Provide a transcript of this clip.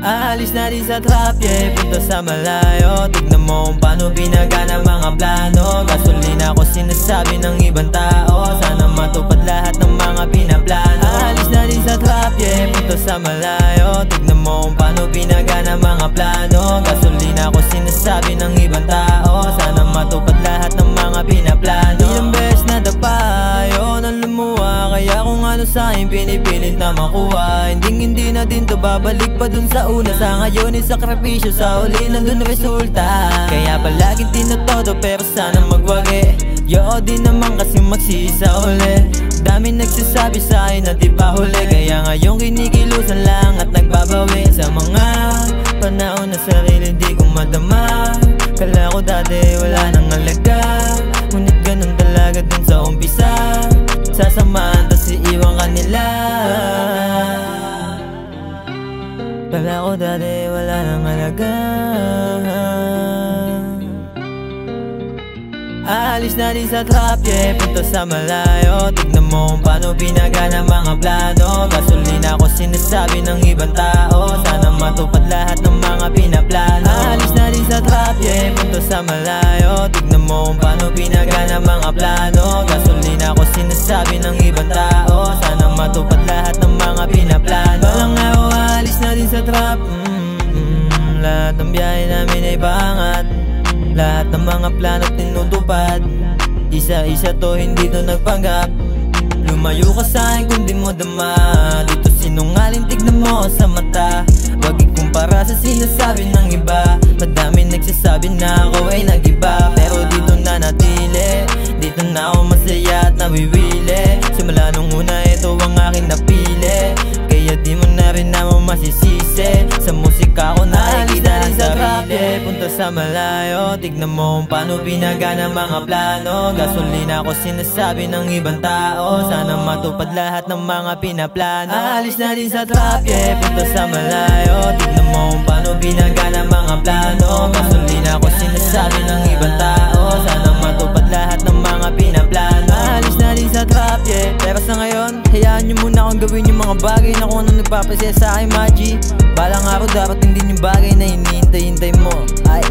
Aalis na din sa trap, yeah, punta sa malayo. Tignan mo kung paano binagana mga plano. Gasolina ko sinasabi ng ibang tao, sana matupad lahat ng mga pinaplano. Aalis na din sa trap, yeah, punta sa malayo. Tignan mo kung paano binagana mga plano. Gasolina ko sinasabi ng ibang tao, sana matupad lahat ng mga pinaplano. Ilang beses na dapayo nang lumuha, kaya kung ano sa'kin pinipilit na makuha. Hindi na din to babalik pa dun sa una. Sa ngayon ay sakripisyo, sa uli nandun resulta. Kaya palaging tinotodo pero sana magwagi. Yo din naman kasi magsisa uli. Dami nagsasabi sa'kin na di pa huli, kaya ngayong kinikilusan lang at nagbabawi. Sa mga panahon na sarili di ko madama. Kala ko dati wala nang halaga, ngunit ganun talaga dun sa umpisa. Sasamahan tas iiwan ka nila. Kala ko dati wala nang halaga. Aalis na din sa trap, yeah, punta sa malayo. Tignan mo kung paano binagana mga plano. Gasolina ko sinasabi ng ibang tao, sana matupad lahat ng mga pinaplano. Aalis na din sa trap, yeah, punta sa malayo. Tignan mo kung paano binagana mga plano. Gasolina ko sinasabi ng ibang tao, sana matupad lahat ng mga pinaplano. Walang ako aalis na din sa trap, lahat ng biyahe namin ay pangat. Lahat ng mga plano tinutupad, isa-isa to, hindi to nagpanggap. Lumayo ka sa'kin kung di mo dama. Dito sinungaling, tignan mo sa mata. Wag ikumpara sa sinasabi ng iba. Madami nagsasabi na ako ay nag-iba, pero dito na natili. Dito na ako masaya at nawiwili. Simula nung una ito ang aking napili, kaya di mo na rin naman masisisi. Sa musika ko nakikita ang sarili. Punta sa malayo, tignan mo kung paano binagana mga plano. Gasolina ko sinasabi ng ibang tao, sana matupad lahat ng mga pinaplano. Aalis na din sa trap, yeah, punta sa malayo. Tignan mo kung paano binagana mga plano. Gasolina ko sinasabi ng ibang tao, sana matupad lahat ng mga pinaplano. Aalis na din sa trap, yeah, pero sa ngayon hayaan nyo muna akong gawin yung mga bagay na kung ano nagpapasaya sa akin, Maji. Balang araw dapat hindi yung bagay na hinihintay-hintay mo. Ay